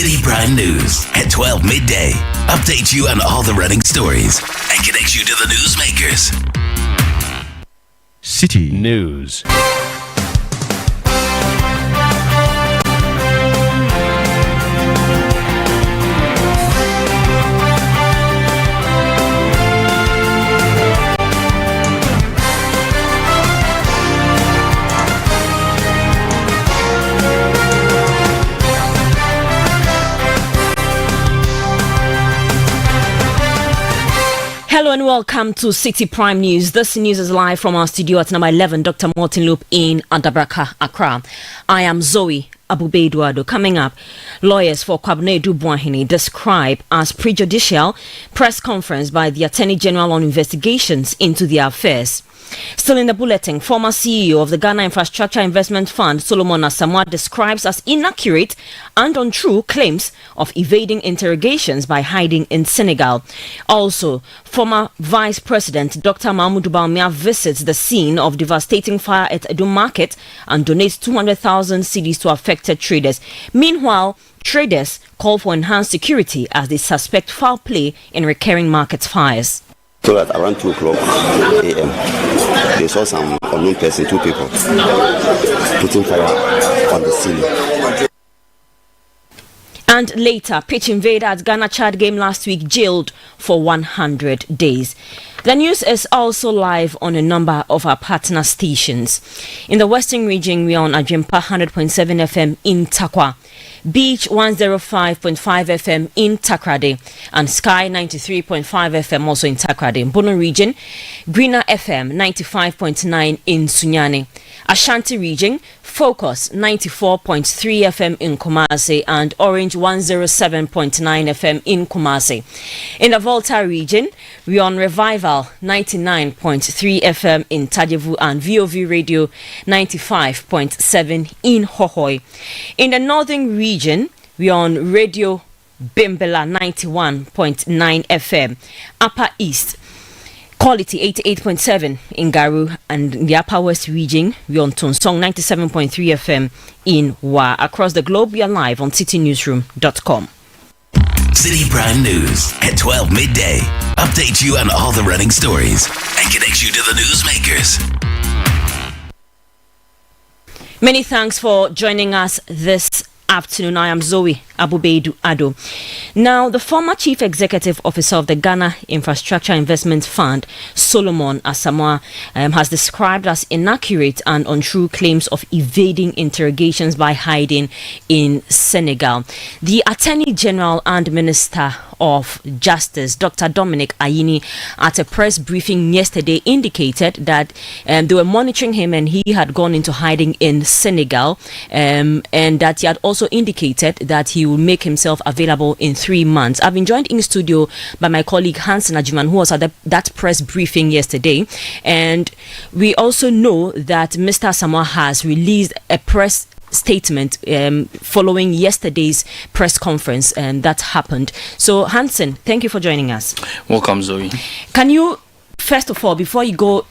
Citi Prime News at 12 midday. Update you on all the running stories and connect you to the newsmakers. Citi News. Hello and welcome to Citi Prime News. This news is live from our studio at number 11, Dr. Martin Loop in Adabraka, Accra. I am Zoe Abubeduado. Coming up, lawyers for Kwabena Duboahene describe as prejudicial press conference by the Attorney General on investigations into their affairs. Still in the bulletin, former CEO of the Ghana Infrastructure Investment Fund, Solomon Asamoah, describes as inaccurate and untrue claims of evading interrogations by hiding in Senegal. Also, former Vice President Dr. Mahmoud Bawumia visits the scene of devastating fire at Edo Market and donates 200,000 cedis to affected traders. Meanwhile, traders call for enhanced security as they suspect foul play in recurring market fires. So at around 2 o'clock a.m., they saw some unknown person, 2 people, putting fire on the ceiling. And later, pitch invader at Ghana-Chad game last week jailed for 100 days. The news is also live on a number of our partner stations. In the Western region, we are on Ajimpa 100.7 FM in Takwa, Beach 105.5 FM in Takrade, and Sky 93.5 FM also in Takrade. In Bono region, Greener FM 95.9 in Sunyani. Ashanti region, Focus 94.3 FM in Kumasi and Orange 107.9 FM in Kumasi. In the Volta region, we are on Revival 99.3 FM in Tajevu and VOV Radio 95.7 in Hohoi. In the Northern region, we are on Radio Bimbela 91.9 FM. Upper East, Quality 88.7 in Garu, and in the Upper West region, we're on Tonsong 97.3 FM in Wa. Across the globe, we are live on citinewsroom.com. Citi Prime News at 12 midday. Update you on all the running stories and connect you to the newsmakers. Many thanks for joining us this afternoon. I am Zoe Abubeduado. Now, the former Chief Executive Officer of the Ghana Infrastructure Investment Fund, Solomon Asamoah, has described as inaccurate and untrue claims of evading interrogations by hiding in Senegal. The Attorney General and Minister of Justice, Dr. Dominic Ayini, at a press briefing yesterday indicated that they were monitoring him and he had gone into hiding in Senegal, and that he had also indicated that he will make himself available in 3 months. I've been joined in studio by my colleague Hansen Ajiman, who was at that press briefing yesterday, and we also know that Mr. Asamoah has released a press statement following yesterday's press conference that happened. So Hansen, thank you for joining us. Welcome, Zoe. Can you, first of all, before you go,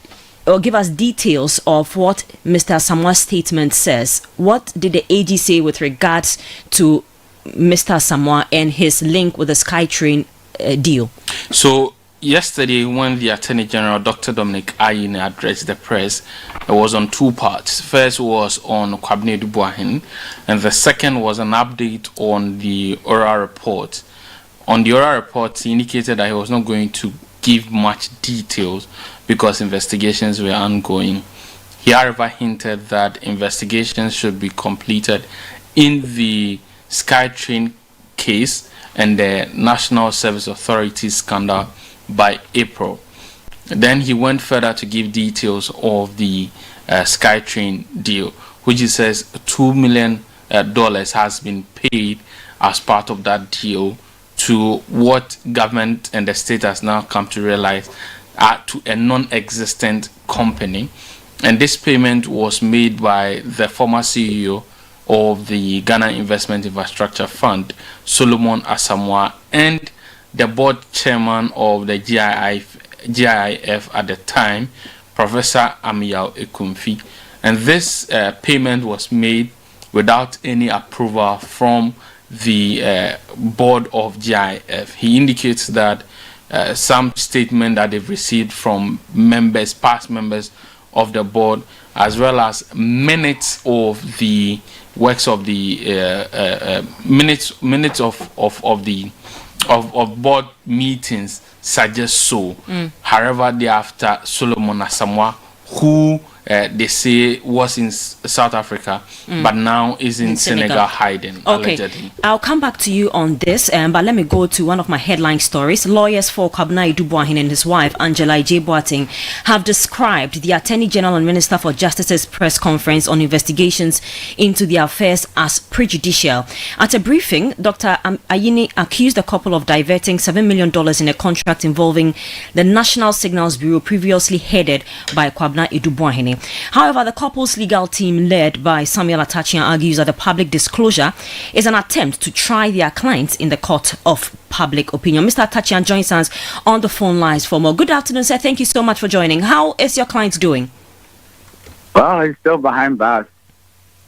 or give us details of what Mr. Asamoah's statement says, what did the AG say with regards to Mr. Asamoah and his link with the SkyTrain deal? So yesterday, when the Attorney General, Dr. Dominic Ayine, addressed the press, it was on 2 parts. First was on Kwabena Duboahene, and the second was an update on the oral report. On the oral report, he indicated that he was not going to give much details because investigations were ongoing. He, however, hinted that investigations should be completed in the SkyTrain case and the National Service Authority scandal by April. Then he went further to give details of the SkyTrain deal, which he says $2 million has been paid as part of that deal to what government and the state has now come to realize to a non-existent company. And this payment was made by the former CEO of the Ghana Investment Infrastructure Fund, Solomon Asamoah, and the board chairman of the GIIF at the time, Professor Amial Ekumfi. And this payment was made without any approval from the board of GIF. He indicates that some statement that they've received from members, past members of the board, as well as minutes of the works of the minutes of board meetings suggest so. However, thereafter Solomon Asamoah, who they say was in South Africa, but now is in Senegal hiding, allegedly. I'll come back to you on this, but let me go to one of my headline stories. Lawyers for Kwabena Idubuahin and his wife, Angela J. Boateng, have described the Attorney General and Minister for Justice's press conference on investigations into the affairs as prejudicial. At a briefing, Dr. Ayini accused the couple of diverting $7 million in a contract involving the National Signals Bureau previously headed by Kwabena Idubuahin. However, the couple's legal team, led by Samuel Atachian, argues that the public disclosure is an attempt to try their clients in the court of public opinion. Mr. Atachian joins us on the phone lines for more. Good afternoon, sir. Thank you so much for joining. How is your client doing? Well, he's still behind bars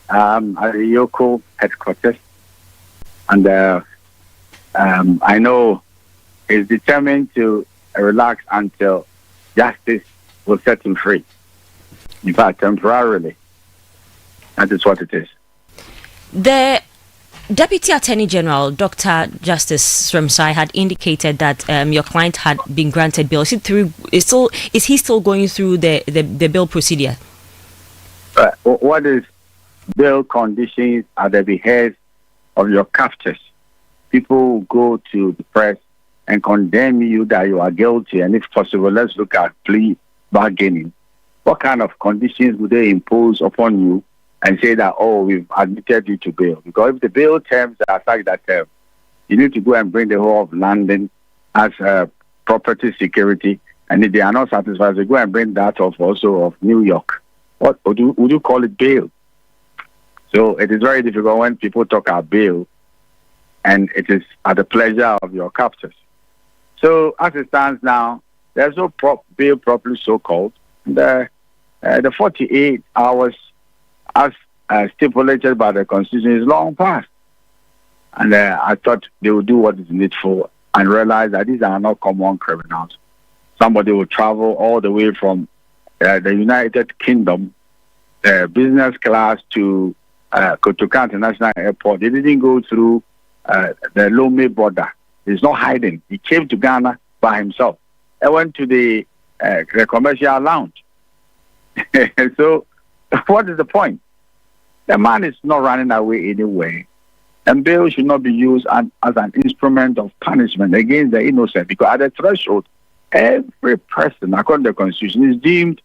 at the Yoko headquarters. And I know he's determined to relax until justice will set him free. In fact, temporarily. That is what it is. The Deputy Attorney General, Dr. Justice Sremsai, had indicated that your client had been granted bail. Is he still going through the bail procedure? What is bail conditions at the behest of your captors? People go to the press and condemn you that you are guilty, and if possible, let's look at plea bargaining. What kind of conditions would they impose upon you and say that, oh, we've admitted you to bail? Because if the bail terms are such that you need to go and bring the whole of London as property security, and if they are not satisfied, they go and bring that of also of New York. What would you call it bail? So it is very difficult when people talk about bail, and it is at the pleasure of your captors. So as it stands now, there's no bail properly so-called. The 48 hours as stipulated by the Constitution is long past. And I thought they would do what is needful and realize that these are not common criminals. Somebody will travel all the way from the United Kingdom, business class to Kotoka International Airport. They didn't go through the Lome border. He's not hiding. He came to Ghana by himself. I went to the commercial lounge. So, what is the point? The man is not running away anyway. And bail should not be used as an instrument of punishment against the innocent, because at the threshold, every person, according to the Constitution, is deemed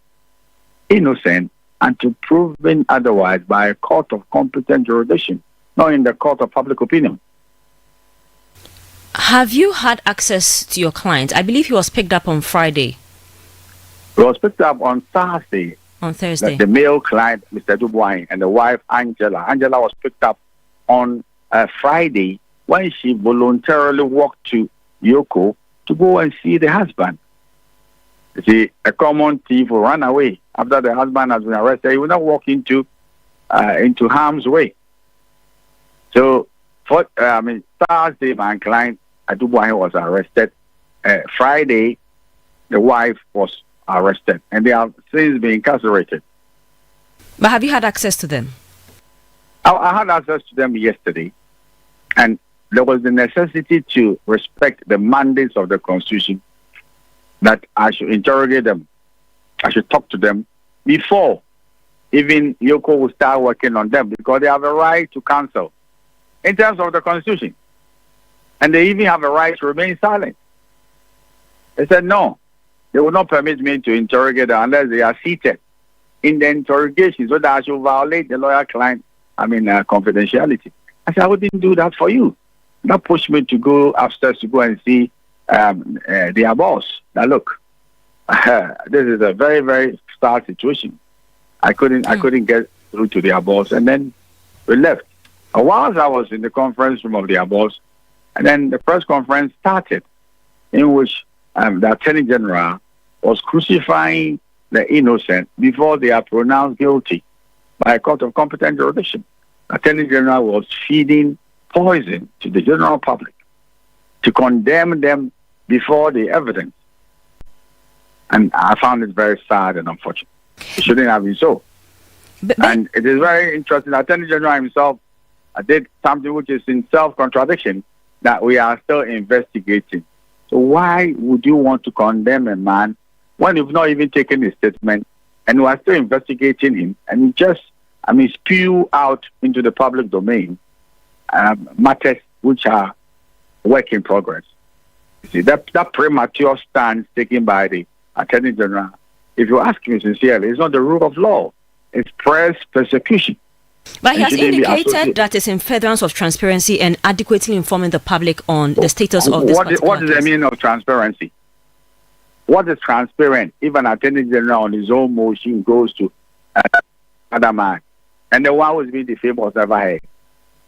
innocent until proven otherwise by a court of competent jurisdiction, not in the court of public opinion. Have you had access to your client? I believe he was picked up on Friday. He was picked up on Thursday. On Thursday. The male client, Mr. Dubois, and the wife, Angela. Angela was picked up on Friday when she voluntarily walked to Yoko to go and see the husband. You see, a common thief will run away after the husband has been arrested. He will not walk into harm's way. So, Thursday, my client, Dubois, was arrested. Friday, the wife was arrested, and they have since been incarcerated. But have you had access to them? I had access to them yesterday, and there was the necessity to respect the mandates of the Constitution that I should interrogate them, I should talk to them before even Yoko will start working on them, because they have a right to counsel in terms of the Constitution, and they even have a right to remain silent. They said no, they will not permit me to interrogate them unless they are seated in the interrogation, so that I should violate the lawyer-client confidentiality. I said, I wouldn't do that for you. That pushed me to go upstairs to go and see their boss. Now look, this is a very, very stark situation. I couldn't get through to their boss, and then we left. Whilst I was in the conference room of their boss, and then the press conference started, in which the Attorney General was crucifying the innocent before they are pronounced guilty by a court of competent jurisdiction. Attorney General was feeding poison to the general public, to condemn them before the evidence. And I found it very sad and unfortunate. It shouldn't have been so. And it is very interesting. The Attorney General himself did something which is in self-contradiction, that we are still investigating. So why would you want to condemn a man when you've not even taken his statement and we are still investigating him, and you just, spew out into the public domain matters which are work in progress? You see, that premature stance taken by the Attorney General, if you ask me sincerely, it's not the rule of law. It's press persecution. But he has indicated that it's in furtherance of transparency and adequately informing the public on the status of this. What does the meaning of transparency? What is transparent if an Attorney General on his own motion goes to another man, and the one who's been defamed was never heard?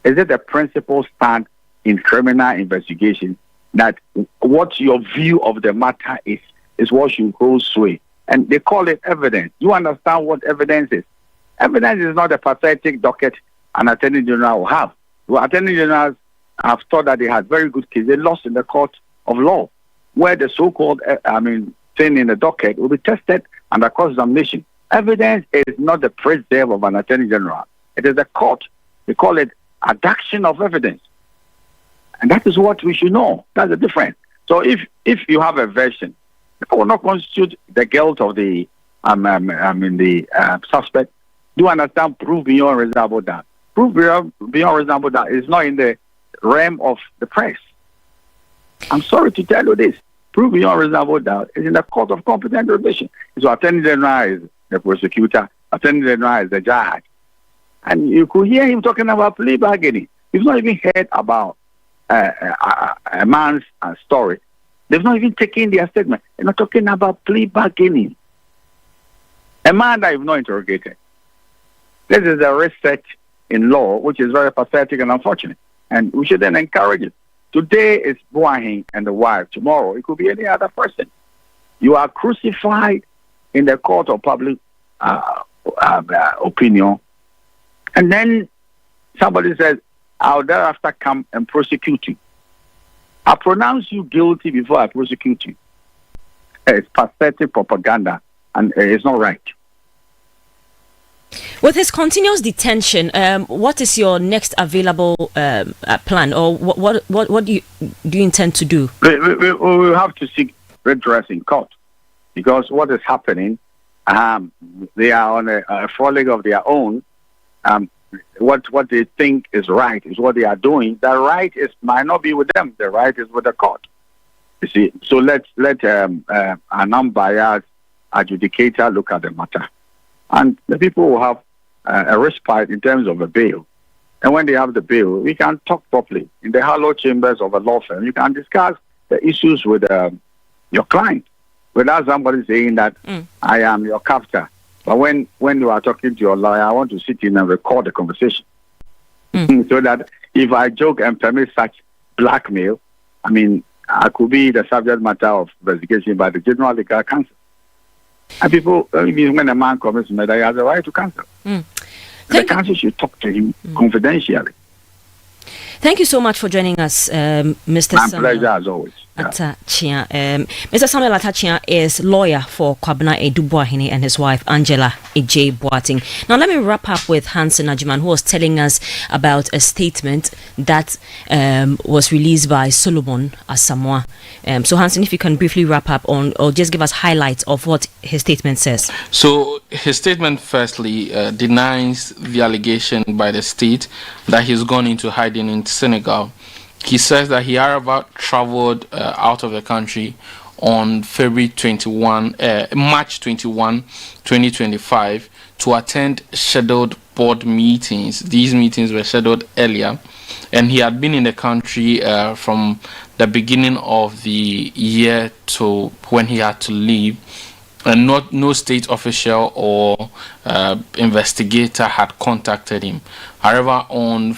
Is it the principal stand in criminal investigation that what your view of the matter is what should hold sway? And they call it evidence. You understand what evidence is? Evidence is not a pathetic docket an Attorney General will have. Well, Attorney Generals have thought that they had very good cases. They lost in the court of law, where the so-called, thing in the docket will be tested under cross-examination. Evidence is not the preserve of an Attorney General. It is the court. They call it adduction of evidence. And that is what we should know. That's the difference. So if you have a version, that will not constitute the guilt of the suspect. Do you understand? Proof beyond reasonable doubt. Proof beyond reasonable doubt is not in the realm of the press. I'm sorry to tell you this. Proof beyond reasonable doubt is in the court of competent revision. So Attorney General is the prosecutor. Attorney General is the judge. And you could hear him talking about plea bargaining. You've not even heard about a man's story. They've not even taken their statement. They're not talking about plea bargaining. A man that you've not interrogated. This is a research in law, which is very pathetic and unfortunate. And we should then encourage it. Today is Boahin and the wife. Tomorrow, it could be any other person. You are crucified in the court of public opinion. And then somebody says, I'll thereafter come and prosecute you. I pronounce you guilty before I prosecute you. It's pathetic propaganda, and it's not right. With his continuous detention, what is your next available plan, or what do you intend to do? We will have to seek redress in court, because what is happening, they are on a frolic of their own. What they think is right is what they are doing. The right might not be with them. The right is with the court. You see, so let an unbiased adjudicator look at the matter, and the people will have a respite in terms of a bail. And when they have the bail, we can talk properly in the hollow chambers of a law firm. You can discuss the issues with your client without somebody saying that I am your captor. But when you are talking to your lawyer, I want to sit in and record the conversation. So that if I joke and permit such blackmail, I could be the subject matter of investigation by the General Legal Counsel. And people, when a man commits murder, he has a right to counsel. The counsel should talk to him confidentially. Thank you so much for joining us, Mr. My pleasure, as always. Atachia. Mr. Samuel Atachia is lawyer for Kwabena Eduboahene and his wife Angela Ej Boating. Now let me wrap up with Hansen Ajiman, who was telling us about a statement that was released by Solomon Asamoah. So Hansen, if you can briefly wrap up on, or just give us highlights of what his statement says. So his statement firstly denies the allegation by the state that he's gone into hiding in Senegal. He says that he traveled out of the country on March 21, 2025 to attend scheduled board meetings. These meetings were scheduled earlier, and he had been in the country from the beginning of the year to when he had to leave. And no state official or investigator had contacted him. However, on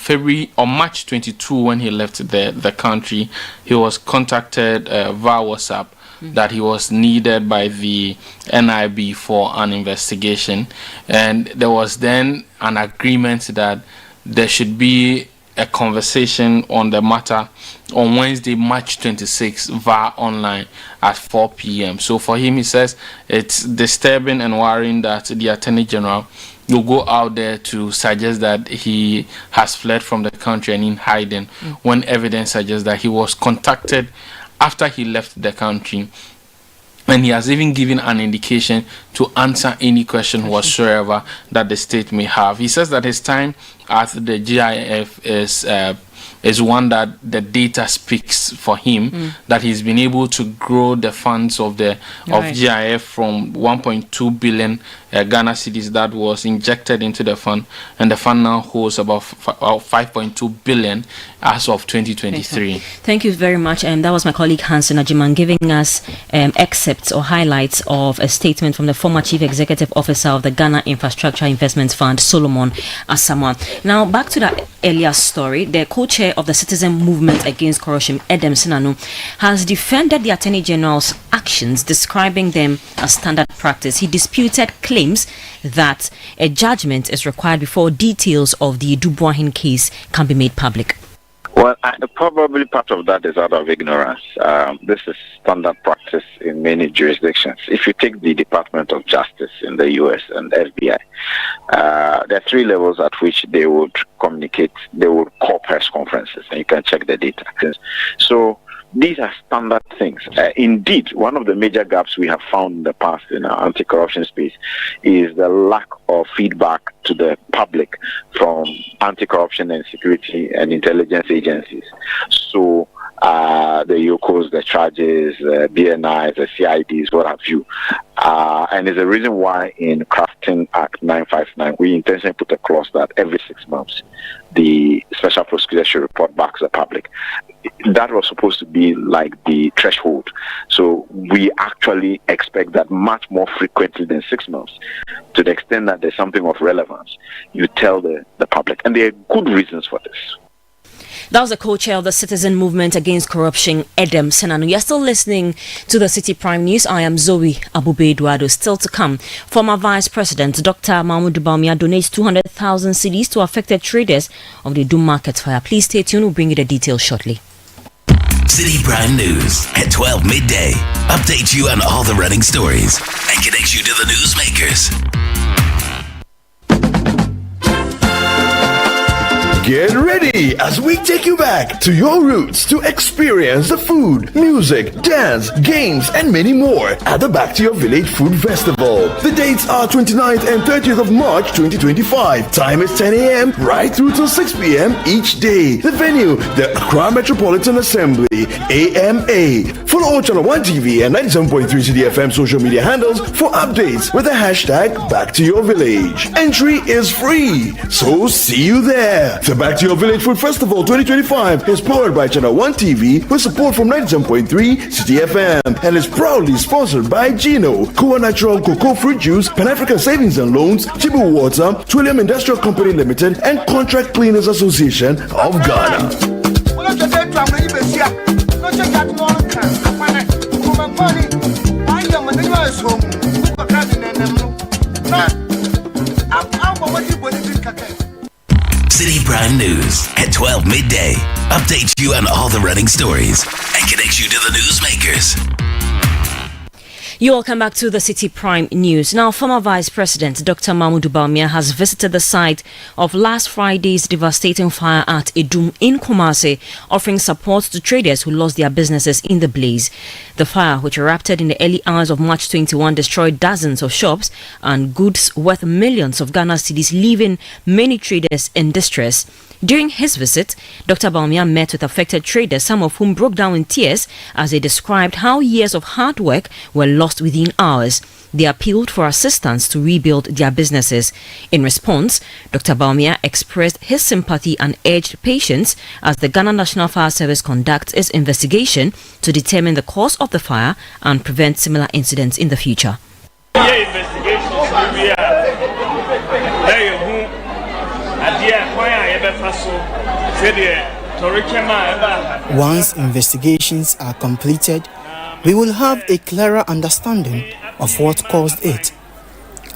March 22, when he left the country, he was contacted via WhatsApp that he was needed by the NIB for an investigation, and there was then an agreement that there should be a conversation on the matter on Wednesday, March 26, via online at 4 p.m. So for him, he says it's disturbing and worrying that the Attorney General will go out there to suggest that he has fled from the country and in hiding when evidence suggests that he was contacted after he left the country. And he has even given an indication to answer any question whatsoever that the state may have. He says that his time at the GIF is one that the data speaks for him, that he's been able to grow the funds of GIF from 1.2 billion Ghana cedis that was injected into the fund, and the fund now holds about 5.2 billion as of 2023. Thank you very much. And that was my colleague Hansen Ajiman giving us excerpts or highlights of a statement from the former Chief Executive Officer of the Ghana Infrastructure Investment Fund, Solomon Asamoah. Now, back to that earlier story, the co-chair of the Citizen Movement Against Corruption, Edem Sinanu, has defended the Attorney General's actions, describing them as standard practice. He disputed claims that a judgment is required before details of the Dubois case can be made public. Well, probably part of that is out of ignorance. This is standard practice in many jurisdictions. If you take the Department of Justice in the U.S. and FBI, there are 3 levels at which they would communicate. They would call press conferences, and you can check the data. So these are standard things. Indeed, one of the major gaps we have found in the past in our anti-corruption space is the lack of feedback to the public from anti-corruption and security and intelligence agencies. So the YOCOs, the charges, BNIs, the CIDs, what have you. And it's a reason why in crafting Act 959, we intentionally put a clause that every 6 months, the special prosecutor should report back to the public. That was supposed to be like the threshold. So we actually expect that much more frequently than 6 months, to the extent that there's something of relevance, you tell the public. And there are good reasons for this. That was the co-chair of the Citizen Movement Against Corruption, Edem Sinanu. You're still listening to the City Prime News. I am Zoe Abubeduado. Still to come, former Vice President Dr. Mahmoud Bawumia donates 200,000 cedis to affected traders of the Doom Market fire. Please stay tuned. We'll bring you the details shortly. City Prime News at 12 midday. Update you on all the running stories and connect you to the newsmakers. Get ready as we take you back to your roots to experience the food, music, dance, games, and many more at the Back to Your Village Food Festival. The dates are 29th and 30th of March 2025. Time is 10 a.m. right through till 6 p.m. each day. The venue, the Accra Metropolitan Assembly, AMA. Follow our Channel 1 TV and 97.3 Citi FM social media handles for updates with the hashtag Back to Your Village. Entry is free, so see you there. The Back to Your Village Food Festival 2025 is powered by Channel 1 TV with support from 97.3 Citi FM and is proudly sponsored by Gino, Koa Natural Cocoa Fruit Juice, Pan-African Savings and Loans, Chibu Water, Trillium Industrial Company Limited, and Contract Cleaners Association of Ghana. City Prime News at 12 midday. Update you on all the running stories and connect you to the newsmakers. You all come back to the City Prime News. Now, former Vice President Dr. Mahmoud Bawumia has visited the site of last Friday's devastating fire at Edum in Kumasi, offering support to traders who lost their businesses in the blaze. The fire, which erupted in the early hours of March 21, destroyed dozens of shops and goods worth millions of Ghana cedis, leaving many traders in distress. During his visit, Dr. Bawumia met with affected traders, some of whom broke down in tears as they described how years of hard work were lost within hours. They appealed for assistance to rebuild their businesses. In response, Dr. Bawumia expressed his sympathy and urged patience as the Ghana National Fire Service conducts its investigation to determine the cause of the fire and prevent similar incidents in the future. Once investigations are completed, we will have a clearer understanding of what caused it.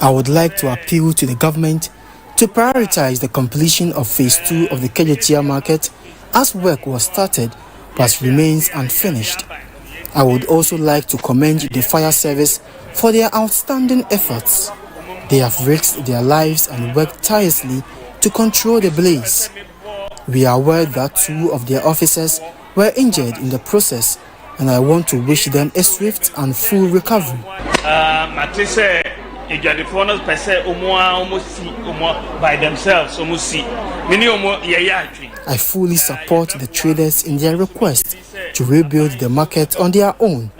I would like to appeal to the government to prioritize the completion of Phase 2 of the Kejetia market, as work was started but remains unfinished. I would also like to commend the fire service for their outstanding efforts. They have risked their lives and worked tirelessly to control the blaze. We are aware that 2 of their officers were injured in the process, and I want to wish them a swift and full recovery. By themselves, I fully support the traders in their request to rebuild the market on their own,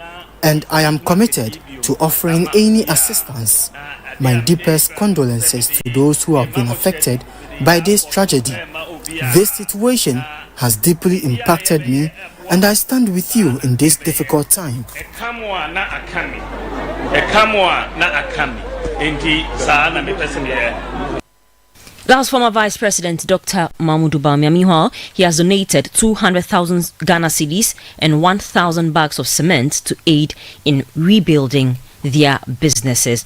and I am committed to offering any assistance. My deepest condolences to those who have been affected by this tragedy. This situation has deeply impacted me, and I stand with you in this difficult time. That was former Vice President Dr. Mahmoud Bawumia. Meanwhile, he has donated 200,000 Ghana cedis and 1,000 bags of cement to aid in rebuilding their businesses.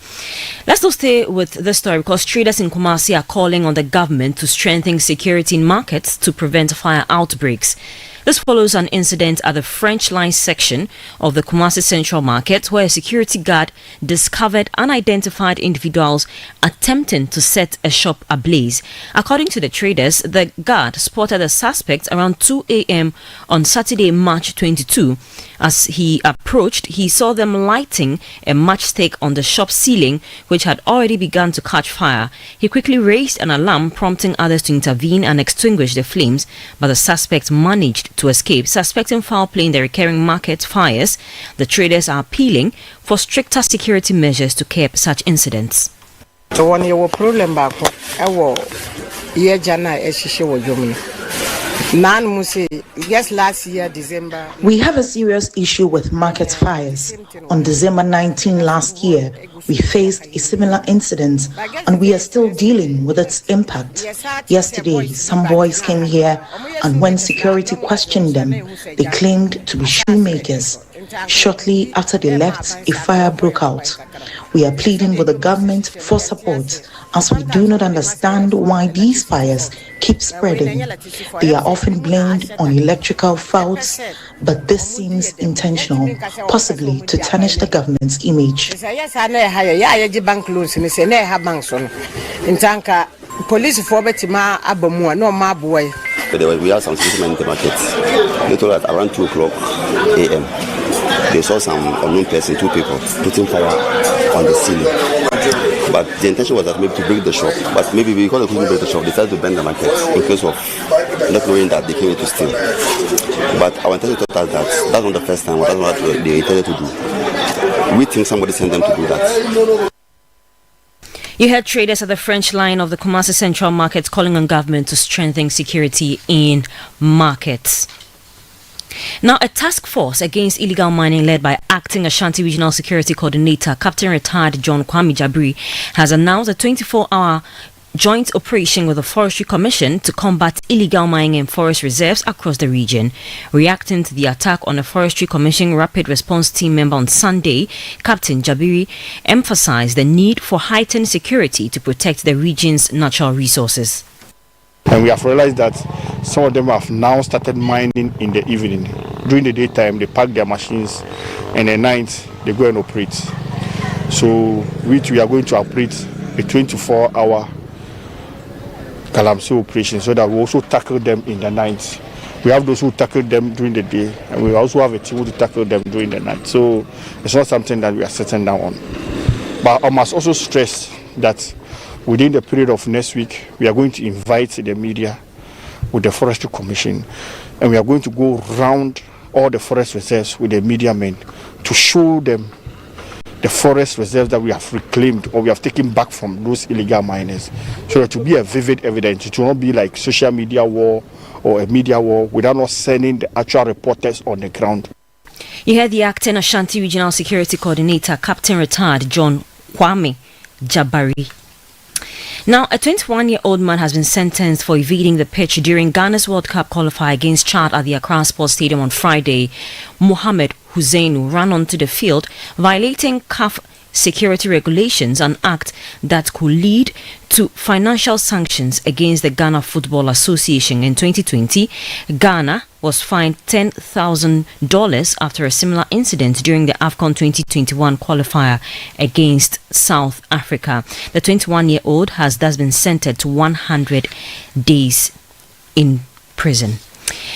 Let's not stay with this story because traders in Kumasi are calling on the government to strengthen security in markets to prevent fire outbreaks. This follows an incident at the French Line section of the Kumasi Central Market where a security guard discovered unidentified individuals attempting to set a shop ablaze. According to the traders, the guard spotted the suspects around 2 a.m. on Saturday, March 22. As he approached, he saw them lighting a matchstick on the shop ceiling, which had already begun to catch fire. He quickly raised an alarm, prompting others to intervene and extinguish the flames, but the suspect managed to escape. Suspecting foul play in the recurring market fires, the traders are appealing for stricter security measures to curb such incidents. So when you problem back, yes, last year, December. We have a serious issue with market fires. On December 19 last year, we faced a similar incident and we are still dealing with its impact. Yesterday, some boys came here and when security questioned them, they claimed to be shoemakers. Shortly after they left, a fire broke out. We are pleading with the government for support as we do not understand why these fires keep spreading. They are often blamed on electrical faults, but this seems intentional, possibly to tarnish the government's image. We have some citizens in the market. They told us around 2 o'clock a.m. They saw some unknown person, 2 people, putting fire on the ceiling. But the intention was that maybe to break the shop. But maybe because they couldn't break the shop, they decided to burn the market in case of not knowing that they came in to steal. But our intention told us that that's not the first time, that's not what they intended to do. We think somebody sent them to do that. You heard traders at the French line of the Kumasi Central Market calling on government to strengthen security in markets. Now, a task force against illegal mining led by Acting Ashanti Regional Security Coordinator, Captain Retired John Kwame Jabri, has announced a 24-hour joint operation with the Forestry Commission to combat illegal mining in forest reserves across the region. Reacting to the attack on the Forestry Commission Rapid Response Team member on Sunday, Captain Jabiri emphasized the need for heightened security to protect the region's natural resources. And we have realized that some of them have now started mining in the evening. During the daytime, they park their machines, and at night, they go and operate. So we are going to operate a 24-hour Galamsey operation so that we also tackle them in the night. We have those who tackle them during the day, and we also have a team to tackle them during the night. So it's not something that we are sitting down on. But I must also stress that within the period of next week, we are going to invite the media with the Forestry Commission, and we are going to go around all the forest reserves with the media men to show them the forest reserves that we have reclaimed or we have taken back from those illegal miners, so that to be a vivid evidence. It will not be like social media war or a media war without us sending the actual reporters on the ground. You heard the Acting Ashanti Regional Security Coordinator, Captain Retired John Kwame Jabari. Now, a 21-year-old man has been sentenced for evading the pitch during Ghana's World Cup qualifier against Chad at the Accra Sports Stadium on Friday. Mohamed Hussein ran onto the field, violating CAF security regulations, an act that could lead to financial sanctions against the Ghana Football Association. In 2020, Ghana was fined $10,000 after a similar incident during the AFCON 2021 qualifier against South Africa. The 21-year-old has thus been sentenced to 100 days in prison.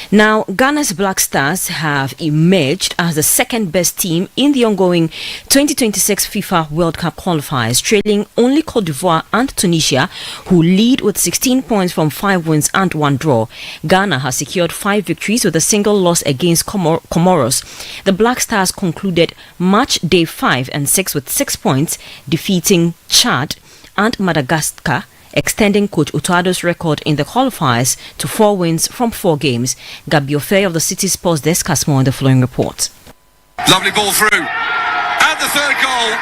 Now, Ghana's Black Stars have emerged as the second best team in the ongoing 2026 FIFA World Cup qualifiers, trailing only Cote d'Ivoire and Tunisia, who lead with 16 points from 5 wins and 1 draw. Ghana has secured 5 victories with a single loss against Comoros. The Black Stars concluded match day 5 and 6 with 6 points, defeating Chad and Madagascar, extending Coach Utoado's record in the qualifiers to 4 wins from 4 games. Gabi Ofe of the Citi Sports Desk has more in the following report. Lovely ball through. And the third goal.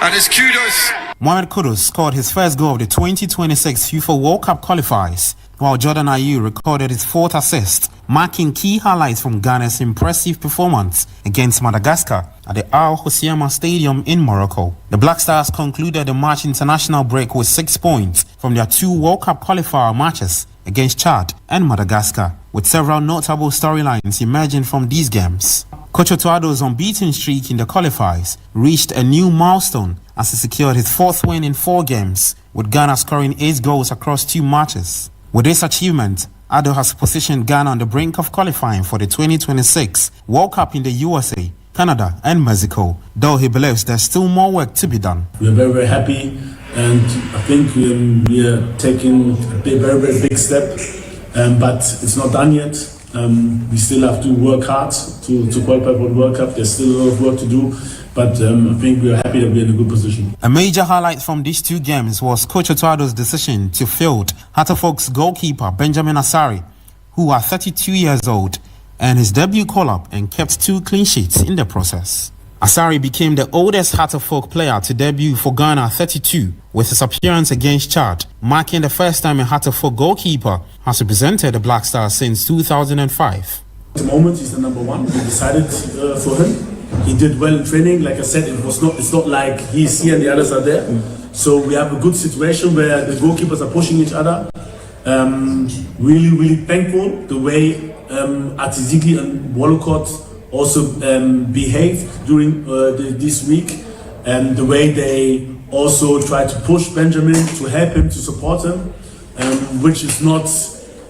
And it's Kudus. Mohamed Kudus scored his first goal of the 2026 FIFA World Cup qualifiers, while Jordan Ayew recorded his 4th assist, marking key highlights from Ghana's impressive performance against Madagascar at the Al Hoceima Stadium in Morocco. The Black Stars concluded the March international break with 6 points from their 2 World Cup qualifier matches against Chad and Madagascar, with several notable storylines emerging from these games. Coach Utoado's unbeaten streak in the qualifiers reached a new milestone as he secured his 4th win in 4 games, with Ghana scoring 8 goals across 2 matches. With this achievement, Ado has positioned Ghana on the brink of qualifying for the 2026 World Cup in the USA, Canada and Mexico, though he believes there's still more work to be done. We're very, very happy, and I think we are taking a very, very big step, but it's not done yet. We still have to work hard to qualify for the World Cup. There's still a lot of work to do, but I think we are happy that we're in a good position. A major highlight from these 2 games was Coach Utoado's decision to field Hatterfolk's goalkeeper Benjamin Asari, who at 32 years old, earned his debut call-up and kept 2 clean sheets in the process. Asari became the oldest Hatterfolk player to debut for Ghana at 32, with his appearance against Chad, marking the first time a Hatterfolk goalkeeper has represented the Black Stars since 2005. At the moment, he's the number 1. We decided for him. He did well in training. Like I said, it's not like he's here and the others are there. So we have a good situation where the goalkeepers are pushing each other. Really, really thankful the way Atizigi and Wolcott also behaved during this week, and the way they also try to push Benjamin, to help him, to support him, which is not,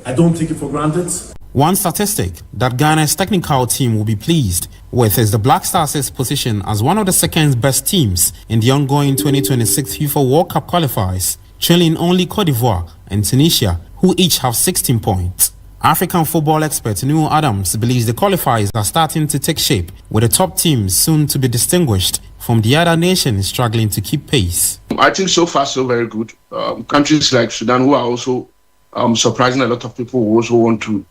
I don't take it for granted. One statistic that Ghana's technical team will be pleased with is the Black Stars' position as one of the second best teams in the ongoing 2026 FIFA World Cup qualifiers, trailing only Cote d'Ivoire and Tunisia, who each have 16 points. African football expert Neil Adams believes the qualifiers are starting to take shape, with the top teams soon to be distinguished from the other nations struggling to keep pace. I think so far so very good. Countries like Sudan, who are also surprising a lot of people who also want to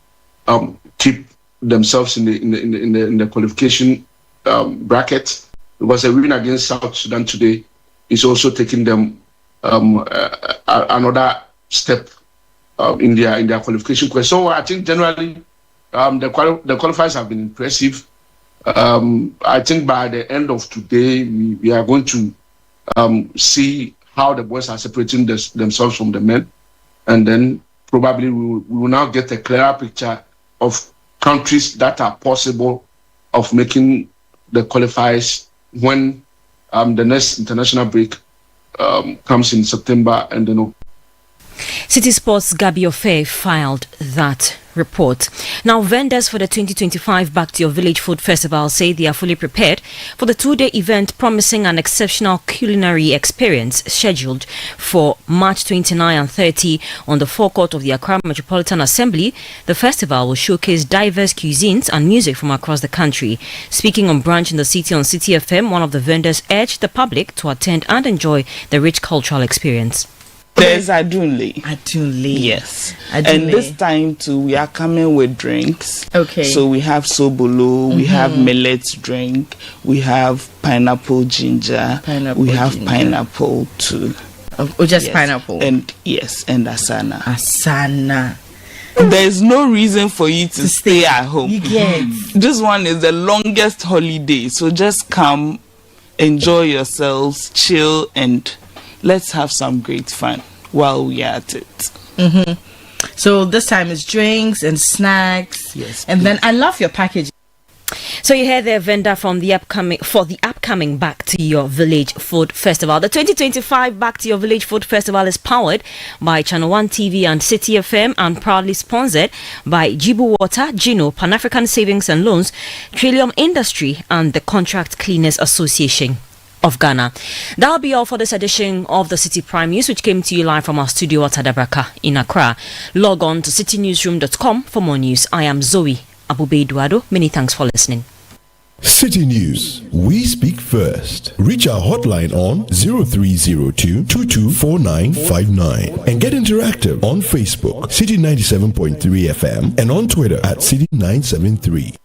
keep themselves in the qualification bracket, because a win against South Sudan today is also taking them another step in their qualification quest. So I think generally the qualifiers have been impressive. I think by the end of today we are going to see how the boys are separating themselves from the men, and then probably we will now get a clearer picture of countries that are possible of making the qualifiers when the next international break comes in September, and then Citi Sports' Gabi Ofe filed that report. Now, vendors for the 2025 Back to Your Village Food Festival say they are fully prepared for the 2-day event, promising an exceptional culinary experience scheduled for March 29 and 30 on the forecourt of the Accra Metropolitan Assembly. The festival will showcase diverse cuisines and music from across the country. Speaking on Brunch in the City on Citi FM, one of the vendors urged the public to attend and enjoy the rich cultural experience. There's Adunle. Yes. And this time too, we are coming with drinks. Okay. So we have sobolo, we have millet drink, we have pineapple ginger, we have pineapple too. Oh, just pineapple. And and asana. Asana. There's no reason for you to stay at home. You get. This one is the longest holiday, so just come, enjoy yourselves, chill, and let's have some great fun. while we are at it. Mm-hmm. So this time it's drinks and snacks. Yes, and then I love your packaging. So you hear the vendor from the upcoming Back to Your Village Food Festival. The 2025 Back to Your Village Food Festival is powered by Channel 1 TV and Citi FM and proudly sponsored by Jibu Water, Gino, Pan-African Savings and Loans, Trillium Industry and the Contract Cleaners Association of Ghana. That'll be all for this edition of the Citi Prime News, which came to you live from our studio at Adabraka in Accra. Log on to citynewsroom.com for more news. I am Zoe Abubeduado. Many thanks for listening. Citi News. We speak first. Reach our hotline on 0302 224959 and get interactive on Facebook, Citi 97.3 FM, and on Twitter at Citi 973.